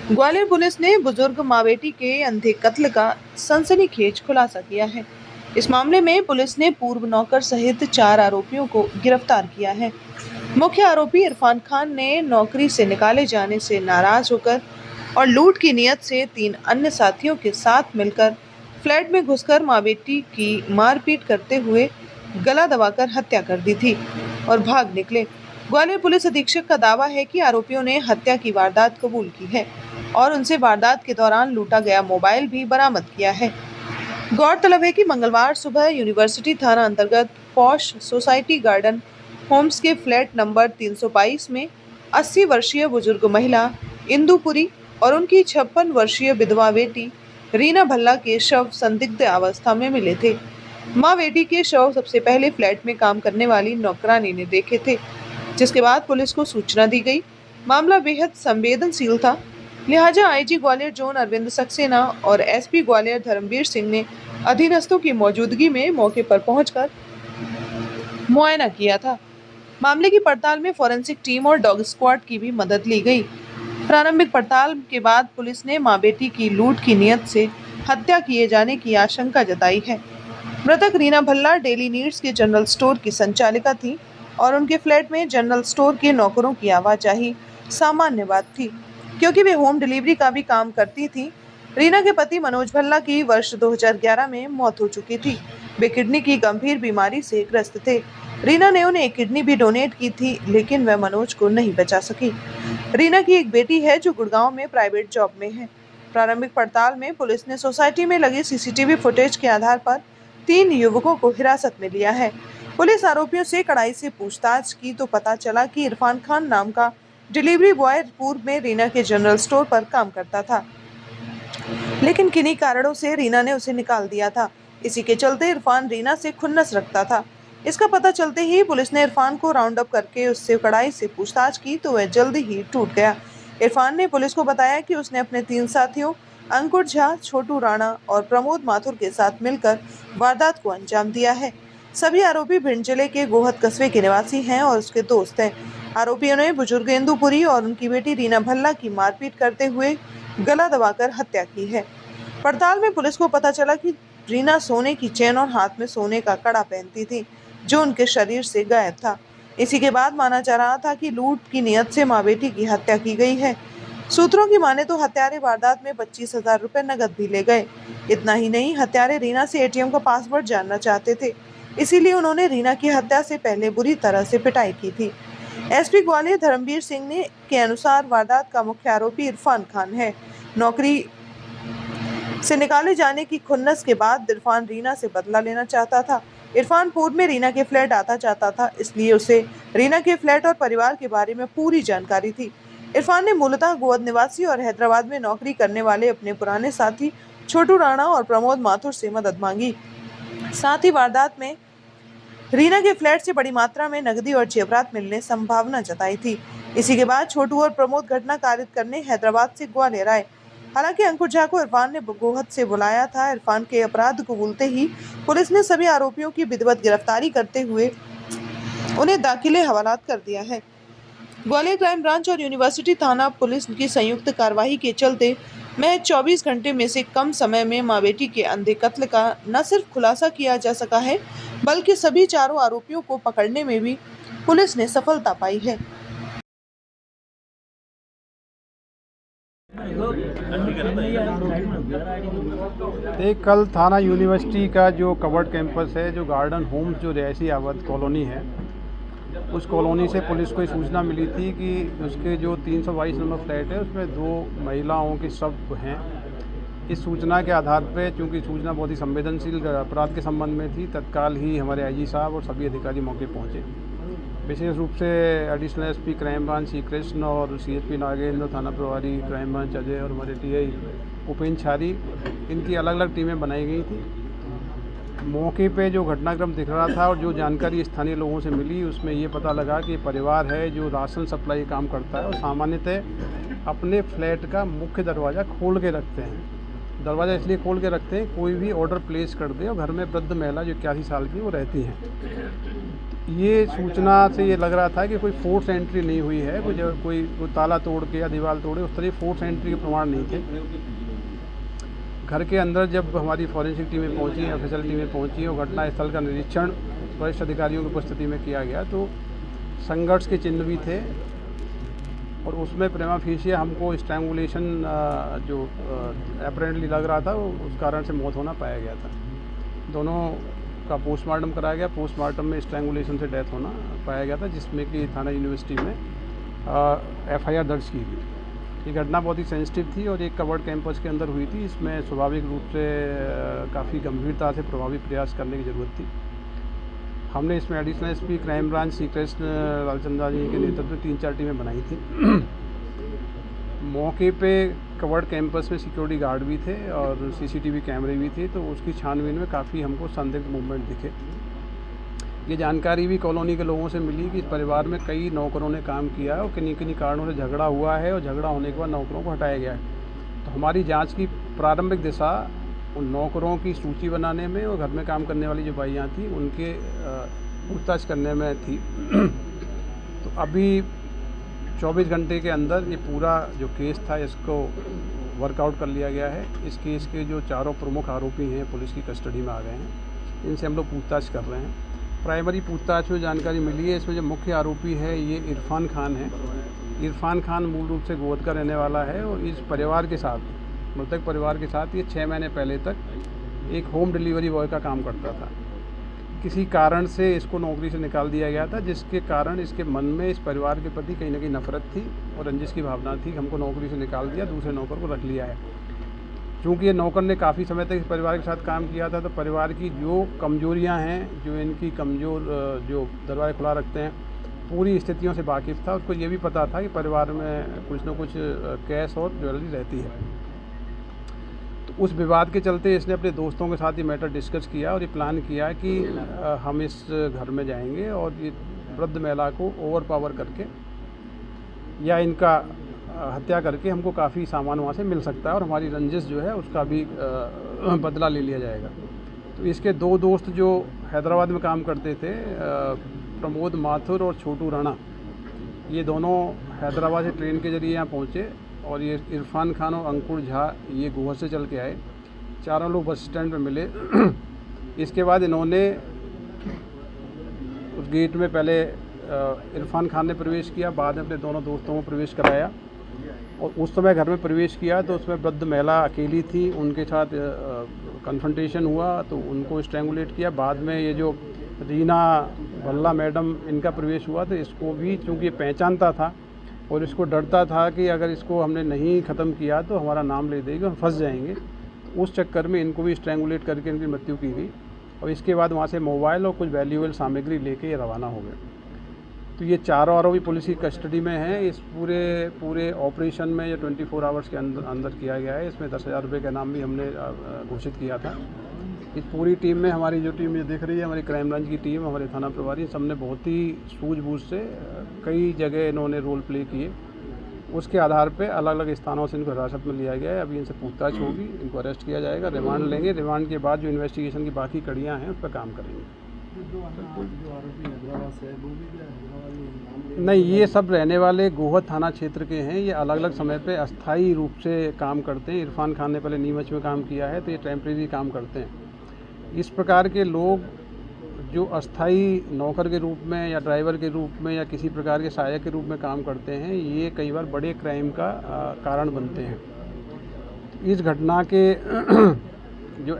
Gwalior police ने बुजुर्ग मां बेटी के अंधे कत्ल का सनसनीखेज खुलासा किया है। इस मामले में पुलिस ने पूर्व नौकर सहित 4 आरोपियों को गिरफ्तार किया है। मुख्य आरोपी इरफान खान ने नौकरी से निकाले जाने से नाराज होकर और लूट की नीयत से 3 अन्य साथियों के साथ मिलकर फ्लैट में घुसकर मां बेटी की मारपीट करते हुए गला दबाकर हत्या कर दी थी और भाग निकले। ग्वालियर पुलिस अधीक्षक का दावा है कि आरोपियों ने हत्या की वारदात कबूल की है और उनसे वारदात के दौरान लूटा गया मोबाइल भी बरामद किया है। गौरतलब है कि मंगलवार सुबह यूनिवर्सिटी थाना अंतर्गत पॉश सोसाइटी गार्डन होम्स के फ्लैट नंबर 322 में 80 वर्षीय बुजुर्ग महिला इंदुपुरी और उनकी 56 वर्षीय विधवा बेटी रीना भल्ला के शव संदिग्ध अवस्था में मिले थे। मां बेटी के शव सबसे पहले फ्लैट में काम करने वाली नौकरानी ने देखे थे, जिसके बाद पुलिस को सूचना दी गई। मामला बेहद संवेदनशील था, लिहाजा आईजी ग्वालियर जोन अरविंद सक्सेना और एसपी ग्वालियर धर्मवीर सिंह ने अधीनस्थों की मौजूदगी में मौके पर पहुंचकर मुआयना किया था। मामले की पड़ताल में फॉरेंसिक टीम और डॉग स्क्वाड की भी मदद ली गई। प्रारंभिक पड़ताल के बाद पुलिस ने मां बेटी की लूट की नीयत से हत्या किए जाने की आशंका जताई है। मृतक रीना भल्ला डेली नीड्स के जनरल स्टोर की संचालिका थी और उनके फ्लैट में जनरल स्टोर के नौकरों की आवाजाही सामान्य बात थी, क्योंकि वे होम डिलीवरी का भी काम करती थी। रीना के पति मनोज भल्ला की वर्ष 2011 में मौत हो चुकी थी। वे किडनी की गंभीर बीमारी से ग्रस्त थे। रीना ने उन्हें एक किडनी भी डोनेट की थी, लेकिन वह मनोज को नहीं बचा सकी। रीना की एक बेटी है जो गुड़गांव में प्राइवेट जॉब में है। प्रारंभिक पड़ताल में पुलिस ने सोसाइटी में लगे सीसीटीवी फुटेज के आधार पर 3 युवकों को हिरासत में लिया है। पुलिस आरोपियों से कड़ाई से पूछताछ की तो पता चला कि इरफान खान नाम का डिलीवरी बॉय पूर्व में रीना के जनरल स्टोर पर काम करता था, लेकिन किन्हीं कारणों से रीना ने उसे निकाल दिया था। इसी के चलते इरफान रीना से खुन्नस रखता था। इसका पता चलते ही पुलिस ने इरफान को राउंड अप करके उससे कड़ाई से पूछताछ की तो वह जल्दी ही टूट गया। इरफान ने पुलिस को बताया कि उसने अपने 3 साथियों अंकुर झा, छोटू राणा और प्रमोद माथुर के साथ मिलकर वारदात को अंजाम दिया है। सभी आरोपी भिंड जिले के गोहद कस्बे के निवासी हैं और उसके दोस्त हैं। आरोपियों ने बुजुर्ग इंदुपुरी और उनकी बेटी रीना भल्ला की मारपीट करते हुए गला दबाकर हत्या की है। पड़ताल में पुलिस को पता चला कि रीना सोने की चेन और हाथ में सोने का कड़ा पहनती थी, जो उनके शरीर से गायब था। इसी के बाद माना जा रहा था कि लूट की नियत से मां बेटी की हत्या की गई है। सूत्रों की माने तो हत्यारे वारदात में 25,000 रुपए नकद भी ले गए। इतना ही नहीं, हत्यारे रीना से एटीएम का पासवर्ड जानना चाहते थे, इसीलिए उन्होंने रीना की हत्या से पहले बुरी तरह से पिटाई की थी। एसपी ग्वालियर धर्मवीर सिंह ने के अनुसार वारदात का मुख्य आरोपी इरफान खान है। नौकरी से निकाले जाने की खुन्नस के बाद इरफान रीना से बदला लेना चाहता था। इरफान पूर्व में रीना के फ्लैट आता जाता था, इसलिए उसे रीना के फ्लैट और परिवार के बारे में पूरी जानकारी थी। इरफान ने मूलतः गोवध निवासी और हैदराबाद में नौकरी करने वाले अपने पुराने साथी छोटू राणा और प्रमोद माथुर से मदद मांगी। साथ ही वारदात में रीना के फ्लैट से बड़ी मात्रा में नकदी और जेवरात मिलने संभावना जताई थी। इसी के बाद छोटू और प्रमोद घटना कारित करने हैदराबाद से ग्वालियर आए। हालांकि अंकुर झा को इरफान ने गोहद से बुलाया था। इरफान के अपराध कबूलते ही पुलिस ने सभी आरोपियों की विधिवत गिरफ्तारी करते हुए उन्हें दाखिले हवालात कर दिया है। ग्वालियर क्राइम ब्रांच और यूनिवर्सिटी थाना पुलिस की संयुक्त कार्रवाई के चलते महज 24 घंटे में से कम समय में मां बेटी के अंधे कत्ल का न सिर्फ खुलासा किया जा सका है, बल्कि सभी चारों आरोपियों को पकड़ने में भी पुलिस ने सफलता पाई है। कल थाना यूनिवर्सिटी का जो कवर्ड कैंपस है, जो गार्डन होम्स जो रिहायशी आबाद कॉलोनी है, उस कॉलोनी से पुलिस को सूचना मिली थी कि उसके जो 322 नंबर फ्लैट है उसमें 2 महिलाओं के शव हैं। इस सूचना के आधार पर, चूँकि सूचना बहुत ही संवेदनशील अपराध के संबंध में थी, तत्काल ही हमारे आईजी साहब और सभी अधिकारी मौके पहुँचे। विशेष रूप से additional SP crime branch Shri Krishna और सीएसपी नागेंद्र, थाना प्रभारी क्राइम ब्रांच अजय और हमारे टीआई उपेंद्र छारी, इनकी अलग अलग टीमें बनाई गई थी। मौके पे जो घटनाक्रम दिख रहा था और जो जानकारी स्थानीय लोगों से मिली, उसमें ये पता लगा कि परिवार है जो राशन सप्लाई काम करता है और सामान्यतः अपने फ्लैट का मुख्य दरवाज़ा खोल के रखते हैं। दरवाज़ा इसलिए खोल के रखते हैं, कोई भी ऑर्डर प्लेस कर दे और घर में वृद्ध महिला जो 81 साल की वो रहती हैं। ये सूचना से ये लग रहा था कि कोई फोर्स एंट्री नहीं हुई है, कोई ताला तोड़ के या दीवार तोड़े उस तरह फोर्स एंट्री के प्रमाण नहीं थे। घर के अंदर जब हमारी फॉरेंसिक टीमें पहुंची, ऑफिशियल टीमें पहुंची और घटनास्थल का निरीक्षण वरिष्ठ अधिकारियों की उपस्थिति में किया गया तो संघर्ष के चिन्ह भी थे और उसमें प्रेमा फेशिया हमको स्ट्रैंगुलेशन जो अपेरेंटली लग रहा था उस कारण से मौत होना पाया गया था। दोनों का पोस्टमार्टम कराया गया। पोस्टमार्टम में स्ट्रैंगुलेशन से डेथ होना पाया गया था, जिसमें कि थाना यूनिवर्सिटी में FIR दर्ज की गई। ये घटना बहुत ही सेंसिटिव थी और एक कवर्ड कैंपस के अंदर हुई थी। इसमें स्वाभाविक रूप से काफ़ी गंभीरता से प्रभावी प्रयास करने की ज़रूरत थी। हमने इसमें additional SP crime branch Shri Krishna Lalchanda ji के नेतृत्व में 3-4 टीमें बनाई थी। मौके पे कवर्ड कैंपस में सिक्योरिटी गार्ड भी थे और CCTV कैमरे भी थे, तो उसकी छानबीन में काफ़ी हमको संदिग्ध मूवमेंट दिखे। ये जानकारी भी कॉलोनी के लोगों से मिली कि इस परिवार में कई नौकरों ने काम किया है और किन्हीं किन्हीं कारणों से झगड़ा हुआ है और झगड़ा होने के बाद नौकरों को हटाया गया है। तो हमारी जांच की प्रारंभिक दिशा उन नौकरों की सूची बनाने में और घर में काम करने वाली जो बाइयाँ थी उनके पूछताछ करने में थी। तो अभी 24 घंटे के अंदर ये पूरा जो केस था इसको वर्कआउट कर लिया गया है। इस केस के जो चारों प्रमुख आरोपी हैं पुलिस की कस्टडी में आ गए हैं, इनसे हम लोग पूछताछ कर रहे हैं। प्राइमरी पूछताछ में जानकारी मिली है, इसमें जो मुख्य आरोपी है ये इरफान खान है। इरफान खान मूल रूप से गोद का रहने वाला है और इस परिवार के साथ, मृतक परिवार के साथ ये 6 महीने पहले तक एक होम डिलीवरी बॉय का काम करता था। किसी कारण से इसको नौकरी से निकाल दिया गया था, जिसके कारण इसके मन में इस परिवार के प्रति कहीं ना कहीं नफरत थी और रंजिश की भावना थी। हमको नौकरी से निकाल दिया, दूसरे नौकर को रख लिया है। चूँकि ये नौकर ने काफ़ी समय तक इस परिवार के साथ काम किया था, तो परिवार की जो कमजोरियां हैं, जो इनकी कमज़ोर जो दरवाजे खुला रखते हैं, पूरी स्थितियों से वाकिफ़ था। उसको ये भी पता था कि परिवार में कुछ न कुछ कैश और ज्वेलरी रहती है। तो उस विवाद के चलते इसने अपने दोस्तों के साथ ये मैटर डिस्कस किया और ये प्लान किया कि हम इस घर में जाएंगे और ये वृद्ध महिला को ओवरपावर करके या इनका हत्या करके हमको काफ़ी सामान वहाँ से मिल सकता है और हमारी रंजिश जो है उसका भी बदला ले लिया जाएगा। तो इसके 2 दोस्त जो हैदराबाद में काम करते थे, प्रमोद माथुर और छोटू राणा, ये दोनों हैदराबाद से ट्रेन के जरिए यहाँ पहुँचे और ये इरफान खान और अंकुर झा ये गोवा से चल के आए। चारों लोग बस स्टैंड पे मिले। इसके बाद इन्होंने उस गेट में पहले इरफान खान ने प्रवेश किया, बाद में अपने दोनों दोस्तों को प्रवेश कराया और उस समय घर में प्रवेश किया तो उसमें वृद्ध महिला अकेली थी, उनके साथ कन्फ्रंटेशन हुआ तो उनको स्ट्रैंगुलेट किया। बाद में ये जो रीना भल्ला मैडम, इनका प्रवेश हुआ तो इसको भी, चूँकि ये पहचानता था और इसको डरता था कि अगर इसको हमने नहीं ख़त्म किया तो हमारा नाम ले देगी, हम फंस जाएंगे, उस चक्कर में इनको भी स्ट्रैंगुलेट करके इनकी मृत्यु की गई और इसके बाद वहाँ से मोबाइल और कुछ वैल्यूएबल सामग्री लेके ये रवाना हो गए। तो ये चारों आरोपी पुलिस की कस्टडी में हैं। इस पूरे ऑपरेशन में ये 24 आवर्स के अंदर किया गया है। इसमें 10,000 रुपये का इनाम भी हमने घोषित किया था। इस पूरी टीम में हमारी जो टीम ये दिख रही है, हमारी क्राइम ब्रांच की टीम, हमारे थाना प्रभारी, सबने बहुत ही सूझबूझ से कई जगह इन्होंने रोल प्ले किए। उसके आधार पे अलग अलग स्थानों से इनको हिरासत में लिया गया है। अभी इनसे पूछताछ होगी, इनको अरेस्ट किया जाएगा, रिमांड लेंगे। रिमांड के बाद जो इन्वेस्टिगेशन की बाकी कड़ियाँ हैं उस पर काम करेंगे। नहीं, ये सब रहने वाले गोवा थाना क्षेत्र के हैं। ये अलग अलग समय पे अस्थायी रूप से काम करते हैं। इरफान खान ने पहले नीमच में काम किया है तो ये टेम्परेरी काम करते हैं। इस प्रकार के लोग जो अस्थायी नौकर के रूप में या ड्राइवर के रूप में या किसी प्रकार के सहायक के रूप में काम करते हैं, ये कई बार बड़े क्राइम का कारण बनते हैं। इस घटना के जो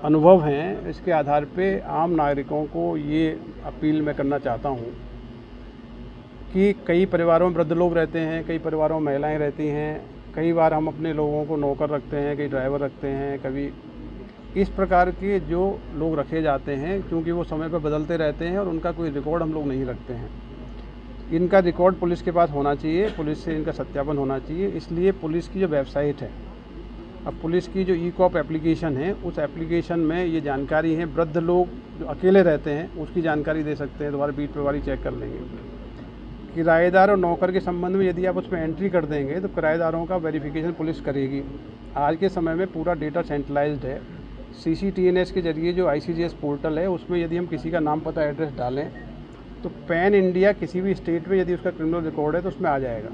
अनुभव हैं, इसके आधार पे आम नागरिकों को ये अपील मैं करना चाहता हूँ कि कई परिवारों में वृद्ध लोग रहते हैं, कई परिवारों में महिलाएं रहती हैं। कई बार हम अपने लोगों को नौकर रखते हैं, कई ड्राइवर रखते हैं, कभी इस प्रकार के जो लोग रखे जाते हैं, क्योंकि वो समय पर बदलते रहते हैं और उनका कोई रिकॉर्ड हम लोग नहीं रखते हैं। इनका रिकॉर्ड पुलिस के पास होना चाहिए, पुलिस से इनका सत्यापन होना चाहिए। इसलिए पुलिस की जो वेबसाइट है, अब पुलिस की जो ई-कॉप एप्लीकेशन है, उस एप्लीकेशन में ये जानकारी है। वृद्ध लोग जो अकेले रहते हैं उसकी जानकारी दे सकते हैं, दोबारा बीट प्रभारी चेक कर लेंगे। किराएदार और नौकर के संबंध में यदि आप उसमें एंट्री कर देंगे तो किराएदारों का वेरिफिकेशन पुलिस करेगी। आज के समय में पूरा डेटा सेंट्रलाइज्ड है। CCTNS के जरिए जो ICGS पोर्टल है, उसमें यदि हम किसी का नाम, पता, एड्रेस डालें तो पैन इंडिया किसी भी स्टेट में यदि उसका क्रिमिनल रिकॉर्ड है तो उसमें आ जाएगा।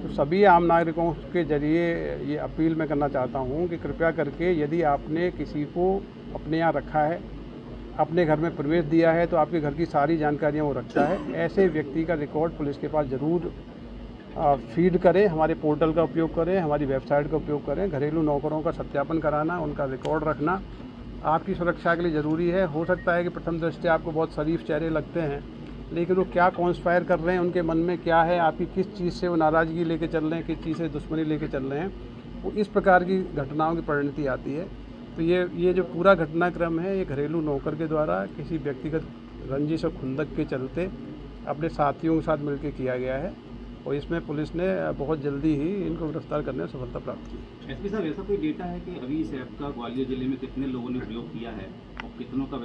तो सभी आम नागरिकों के जरिए ये अपील मैं करना चाहता हूँ कि कृपया करके यदि आपने किसी को अपने यहाँ रखा है, अपने घर में प्रवेश दिया है, तो आपके घर की सारी जानकारियाँ वो रखता है। ऐसे व्यक्ति का रिकॉर्ड पुलिस के पास ज़रूर फीड करें, हमारे पोर्टल का उपयोग करें, हमारी वेबसाइट का उपयोग करें। घरेलू नौकरों का सत्यापन कराना, उनका रिकॉर्ड रखना आपकी सुरक्षा के लिए ज़रूरी है। हो सकता है कि प्रथम दृष्टया आपको बहुत शरीफ चेहरे लगते हैं, लेकिन वो क्या कॉन्स्पायर कर रहे हैं, उनके मन में क्या है, आपकी किस चीज़ से वो नाराज़गी लेके चल रहे हैं, किस चीज़ से दुश्मनी लेके चल रहे हैं, वो इस प्रकार की घटनाओं की परिणति आती है। तो ये जो पूरा घटनाक्रम है, ये घरेलू नौकर के द्वारा किसी व्यक्तिगत रंजिश और खुंदक के चलते अपने साथियों के साथ मिलकर किया गया है, और इसमें पुलिस ने बहुत जल्दी ही इनको गिरफ्तार करने में सफलता प्राप्त की। एसपी साहब, ऐसा कोई डेटा है कि अभी इस ऐप का ग्वालियर जिले में कितने लोगों ने प्रयोग किया है और कितनों का